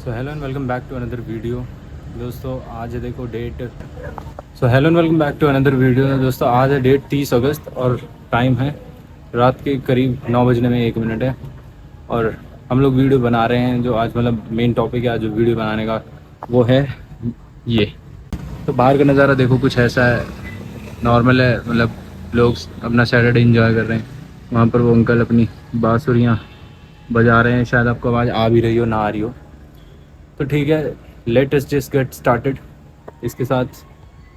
Hello and welcome back to another video. दोस्तों आज है देखो date. Hello and welcome back to another video. दोस्तों आज है डेट 30 अगस्त और टाइम है रात के करीब 9 बजने में 1 मिनट है। और हम लोग वीडियो बना रहे हैं। जो आज मतलब मेन टॉपिक है आज जो वीडियो बनाने का वो है ये। तो बाहर का नज़ारा देखो कुछ ऐसा है, नॉर्मल है, मतलब लोग अपना सैटरडे एंजॉय कर रहे हैं। वहाँ पर वो अंकल अपनी बांसुरियाँ बजा रहे हैं, शायद आपको आवाज़ आ भी रही हो ना आ रही हो। तो ठीक है, let us just get started. इसके साथ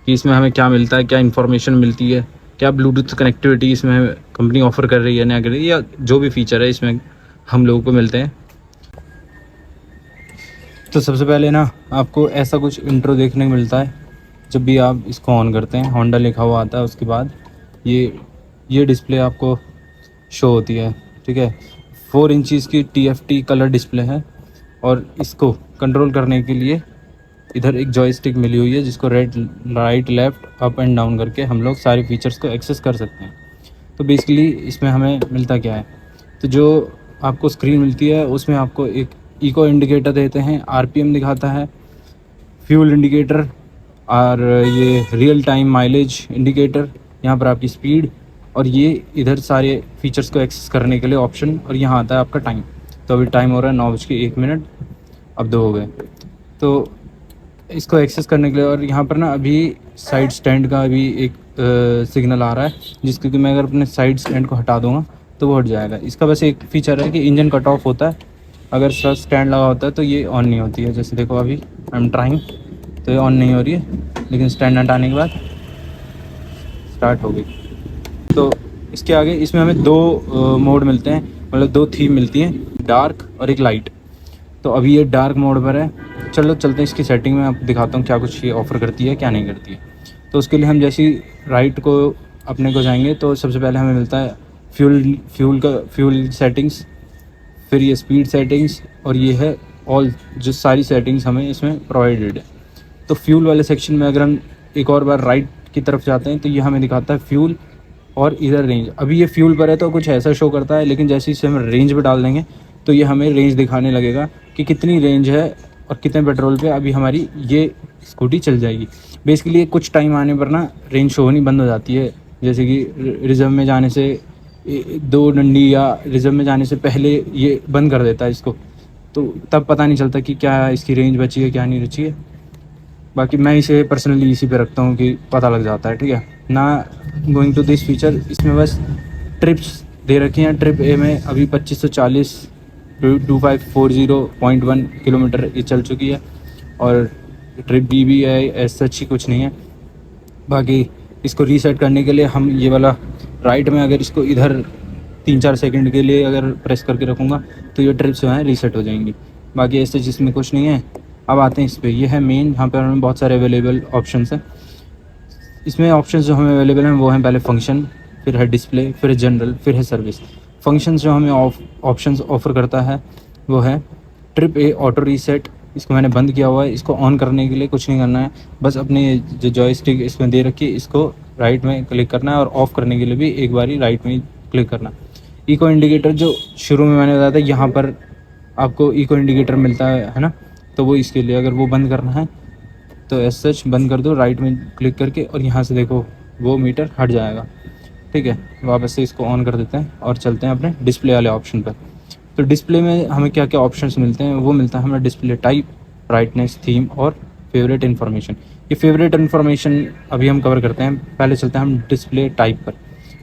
कि इसमें हमें क्या मिलता है, क्या इन्फॉर्मेशन मिलती है, क्या ब्लूटूथ कनेक्टिविटी इसमें कंपनी ऑफ़र कर रही है नया कर रही है, या जो भी फीचर है इसमें हम लोगों को मिलते हैं। तो सबसे पहले ना आपको ऐसा कुछ इंट्रो देखने को मिलता है जब भी आप इसको ऑन करते हैं। होंडा लिखा हुआ आता है, उसके बाद ये डिस्प्ले आपको शो होती है। ठीक है, 4 इंचज़ की TFT कलर डिस्प्ले है। और इसको कंट्रोल करने के लिए इधर एक जॉयस्टिक मिली हुई है जिसको right left up and down करके हम लोग सारे फीचर्स को एक्सेस कर सकते हैं। तो बेसिकली इसमें हमें मिलता क्या है, तो जो आपको स्क्रीन मिलती है उसमें आपको एक इको इंडिकेटर देते हैं, RPM दिखाता है, फ्यूल इंडिकेटर और ये रियल टाइम माइलेज इंडिकेटर, यहाँ पर आपकी स्पीड, और ये इधर सारे फीचर्स को एक्सेस करने के लिए ऑप्शन। और यहाँ आता है आपका टाइम। तो अभी टाइम हो रहा है 9:01, अब 2 हो गए। तो इसको एक्सेस करने के लिए, और यहाँ पर ना अभी साइड स्टैंड का भी एक सिग्नल आ रहा है जिसको कि मैं अगर अपने साइड स्टैंड को हटा दूँगा तो वो हट जाएगा। इसका बस एक फ़ीचर है कि इंजन कट ऑफ होता है, अगर स्टैंड लगा होता है तो ये ऑन नहीं होती है। जैसे देखो अभी आई एम ट्राइंग, तो ये ऑन नहीं हो रही है, लेकिन स्टैंड हटाने के बाद स्टार्ट हो गई। तो इसके आगे इसमें हमें 2 मोड मिलते हैं, मतलब 2 थीम मिलती हैं, डार्क और एक लाइट। तो अभी ये डार्क मोड पर है। चलो चलते हैं इसकी सेटिंग में, आपको दिखाता हूँ क्या कुछ ये ऑफ़र करती है क्या नहीं करती है। तो उसके लिए हम जैसे ही राइट को अपने को जाएंगे तो सबसे पहले हमें मिलता है फ्यूल सेटिंग्स, फिर ये स्पीड सेटिंग्स, और ये है ऑल, जो सारी सेटिंग्स हमें इसमें प्रोवाइडेड है। तो फ्यूल वाले सेक्शन में अगर हम एक और बार राइट की तरफ जाते हैं तो ये हमें दिखाता है फ्यूल और इधर रेंज। अभी ये फ्यूल पर है तो कुछ ऐसा शो करता है, लेकिन जैसे इसे हम रेंज पे डाल देंगे तो ये हमें रेंज दिखाने लगेगा कि कितनी रेंज है और कितने पेट्रोल पे अभी हमारी ये स्कूटी चल जाएगी। बेसिकली कुछ टाइम आने पर ना रेंज शो होनी बंद हो जाती है, जैसे कि रिजर्व में जाने से 2 डंडी या रिजर्व में जाने से पहले ये बंद कर देता है इसको। तो तब पता नहीं चलता कि क्या इसकी रेंज बची है क्या नहीं बची है। बाकी मैं इसे पर्सनली इसी पे रखता हूँ कि पता लग जाता है। ठीक है ना, गोइंग टू दिस फीचर, इसमें बस ट्रिप्स दे रखी हैं। ट्रिप ए में अभी 2540 2540.1 किलोमीटर ये चल चुकी है, और ट्रिप बी भी है, ऐसा अच्छी कुछ नहीं है। बाकी इसको रीसेट करने के लिए हम ये वाला राइट में अगर इसको इधर 3-4 सेकंड के लिए अगर प्रेस करके रखूँगा तो ये ट्रिप्स जो हैं रीसेट हो जाएंगी। बाकी ऐसे जिसमें कुछ नहीं है। अब आते हैं इस पर, ये है मेन, यहाँ पर हमें बहुत सारे अवेलेबल ऑप्शंस हैं। इसमें ऑप्शंस जो हमें अवेलेबल हैं वो हैं पहले फंक्शन, फिर है डिस्प्ले, फिर है जनरल, फिर है सर्विस। फंक्शंस जो हमें ऑप्शंस ऑफ़र करता है वो है ट्रिप ए ऑटो रीसेट। इसको मैंने बंद किया हुआ है। इसको ऑन करने के लिए कुछ नहीं करना है, बस अपने जो जॉयस्टिक इसमें दे रखी है इसको राइट में क्लिक करना है, और ऑफ़ करने के लिए भी एक बार ही राइट में क्लिक करना। इको इंडिकेटर जो शुरू में मैंने बताया था, यहाँ पर आपको इको इंडिकेटर मिलता है ना, तो वो इसके लिए अगर वो बंद करना है तो एज सच बंद कर दो राइट में क्लिक करके, और यहाँ से देखो वो मीटर हट जाएगा। ठीक है, वापस से इसको ऑन कर देते हैं और चलते हैं अपने डिस्प्ले वाले ऑप्शन पर। तो डिस्प्ले में हमें क्या क्या ऑप्शंस मिलते हैं, वो मिलता है हमें डिस्प्ले टाइप, ब्राइटनेस, थीम और फेवरेट इन्फॉर्मेशन। ये फेवरेट इन्फॉर्मेशन अभी हम कवर करते हैं। पहले चलते हैं हम डिस्प्ले टाइप पर।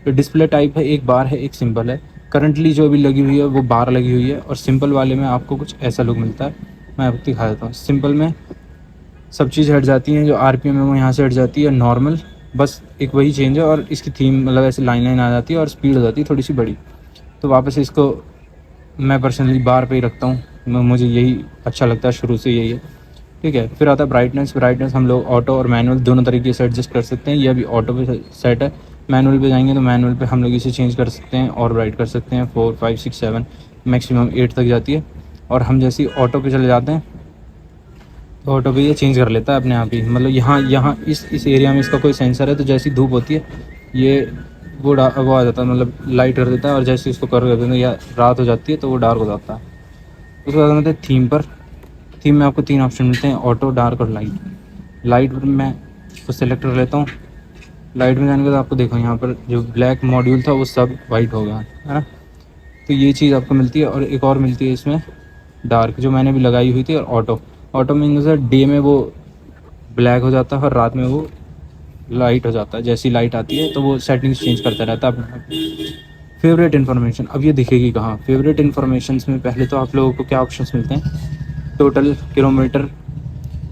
तो डिस्प्ले टाइप है, एक बार है एक सिंपल है। करंटली जो अभी लगी हुई है वो बार लगी हुई है, और सिंपल वाले में आपको कुछ ऐसा लुक मिलता है। मैं आपको दिखा देता हूँ। सिंपल में सब चीज़ हट जाती हैं, जो RPM है वो यहाँ से हट जाती है। नॉर्मल बस एक वही चेंज है, और इसकी थीम मतलब ऐसे लाइन आ जाती है, और स्पीड हो जाती है थोड़ी सी बड़ी। तो वापस इसको मैं पर्सनली बार पे ही रखता हूँ, मुझे यही अच्छा लगता है, शुरू से यही है। ठीक है, फिर आता है ब्राइटनेस हम लोग ऑटो और मैनुअल दोनों तरीके से एडजस्ट कर सकते हैं। ये अभी ऑटो पे सेट है। मैनुअल पे जाएंगे तो मैनुअल पे हम लोग इसे चेंज कर सकते हैं और ब्राइट कर सकते हैं। 4, 5, 6, 7 मैक्सिमम 8 तक जाती है। और हम जैसे ही ऑटो पे चले जाते हैं तो ऑटो पे ये चेंज कर लेता है अपने आप ही। मतलब यहाँ इस एरिया में इसका कोई सेंसर है, तो जैसी धूप होती है ये वो आ जाता है, मतलब लाइट कर देता है, और जैसे इसको कर देते हैं या रात हो जाती है तो वो डार्क हो जाता है। उसके बाद आते हैं थीम पर। थीम में आपको 3 ऑप्शन मिलते हैं, ऑटो, डार्क और लाइट। लाइट पर मैं उसको सेलेक्ट कर लेता हूँ। लाइट में जाने के बाद आपको देखो यहाँ पर जो ब्लैक मॉड्यूल था वो सब वाइट हो गया है ना। तो ये चीज़ आपको मिलती है। और एक और मिलती है इसमें डार्क, जो मैंने भी लगाई हुई थी। और auto, auto mean sir day में वो ब्लैक हो जाता है और रात में वो लाइट हो जाता है। जैसी लाइट आती है तो वो सेटिंग्स चेंज करता रहता है अपने। फेवरेट इन्फॉर्मेशन, अब ये दिखेगी कहाँ? फेवरेट इन्फॉर्मेशन में पहले तो आप लोगों को क्या ऑप्शंस मिलते हैं? टोटल किलोमीटर,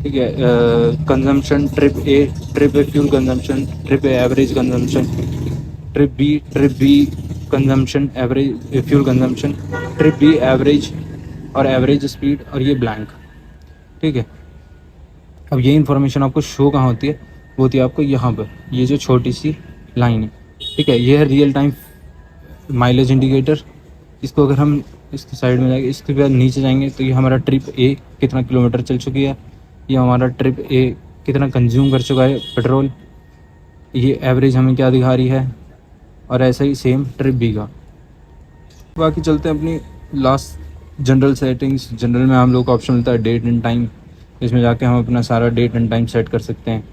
ठीक है, consumption, trip A fuel consumption, trip A average consumption, trip B consumption average fuel consumption, trip B average और एवरेज स्पीड, और ये ब्लैंक। ठीक है, अब ये इन्फॉर्मेशन आपको शो कहाँ होती है? वो होती है आपको यहाँ पर, ये जो छोटी सी लाइन है। ठीक है, ये है रियल टाइम माइलेज इंडिकेटर। इसको अगर हम इसके साइड में जाएंगे, इसके बाद नीचे जाएंगे तो ये हमारा ट्रिप ए कितना किलोमीटर चल चुकी है, ये हमारा ट्रिप ए कितना कंज्यूम कर चुका है पेट्रोल, ये एवरेज हमें क्या दिखा रही है, और ऐसा ही सेम ट्रिप बी का। बाकी चलते हैं अपनी लास्ट जनरल सेटिंग्स। जनरल में हम लोग को ऑप्शन मिलता है डेट एंड टाइम। इसमें जाके हम अपना सारा डेट एंड टाइम सेट कर सकते हैं।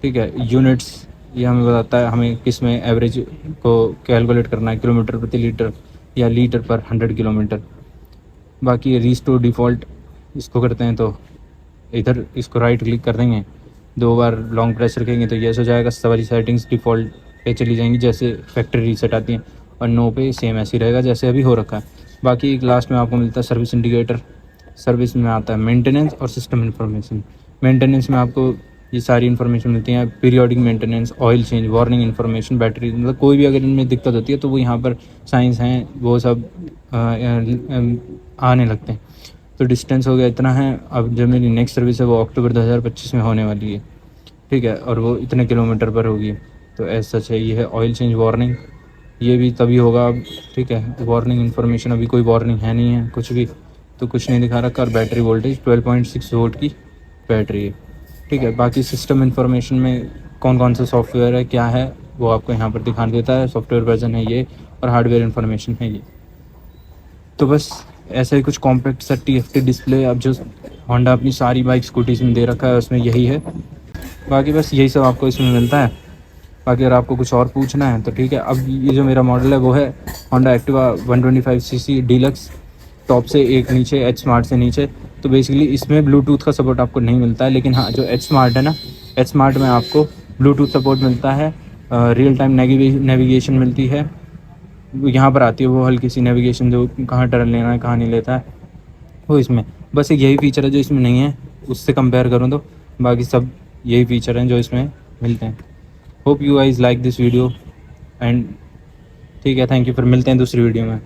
ठीक है, यूनिट्स, ये हमें बताता है हमें किस में एवरेज को कैलकुलेट करना है, किलोमीटर प्रति लीटर या लीटर पर 100 किलोमीटर। बाकी रीस्टोर डिफ़ॉल्ट, इसको करते हैं तो इधर इसको राइट क्लिक कर देंगे, 2 बार लॉन्ग प्रेस रखेंगे तो यस हो जाएगा। सारी सेटिंग्स डिफ़ॉल्ट पे चली जाएंगी जैसे फैक्ट्री रीसेट आती हैं, और नो पे सेम ऐसे ही रहेगा जैसे अभी हो रखा है। बाकी एक लास्ट में आपको मिलता है सर्विस इंडिकेटर। सर्विस में आता है मेंटेनेंस और सिस्टम इन्फॉर्मेशन। मेंटेनेंस में आपको ये सारी इन्फॉर्मेशन मिलती है, periodic maintenance, oil change, warning information, battery, मतलब कोई भी अगर इनमें दिक्कत होती है तो वो यहाँ पर साइंस हैं वो सब आने लगते हैं। तो डिस्टेंस हो गया इतना है। अब जो मेरी नेक्स्ट सर्विस है वो अक्टूबर 2025 में होने वाली है। ठीक है, और वो इतने किलोमीटर पर होगी। तो ऐसा सच है, ये है ऑयल चेंज वार्निंग, ये भी तभी होगा अब। ठीक है, वार्निंग इन्फॉर्मेशन, अभी कोई वार्निंग है नहीं है कुछ भी, तो कुछ नहीं दिखा रखा। और बैटरी वोल्टेज 12.6 वोल्ट की बैटरी है। ठीक है, बाकी सिस्टम इन्फॉर्मेशन में कौन कौन सा सॉफ्टवेयर है क्या है वो आपको यहाँ पर दिखा देता है। सॉफ्टवेयर वर्जन है ये, और हार्डवेयर इन्फॉर्मेशन है ये। तो बस ऐसा ही कुछ कॉम्पैक्ट सा TFT डिस्प्ले अब जो होंडा अपनी सारी बाइक स्कूटीज में दे रखा है उसमें यही है। बाकी बस यही सब आपको इसमें मिलता है। बाकी अगर आपको कुछ और पूछना है तो ठीक है। अब ये जो मेरा मॉडल है वो है Honda Activa 125cc deluxe, top से एक नीचे, एच स्मार्ट से नीचे। तो बेसिकली इसमें ब्लूटूथ का सपोर्ट आपको नहीं मिलता है, लेकिन हाँ जो एच स्मार्ट है ना, एच स्मार्ट में आपको ब्लूटूथ सपोर्ट मिलता है, रियल टाइम नेविगेशन मिलती है। यहाँ पर आती है वो हल्की सी नेविगेशन, जो कहाँ टर्न लेना है कहाँ नहीं लेता है, वो इसमें बस एक यही फीचर है जो इसमें नहीं है उससे कंपेयर करूँ तो। बाकी सब यही फीचर हैं जो इसमें मिलते हैं। Hope you guys like this video and ठीक है, थैंक यू। फिर मिलते हैं दूसरी वीडियो में।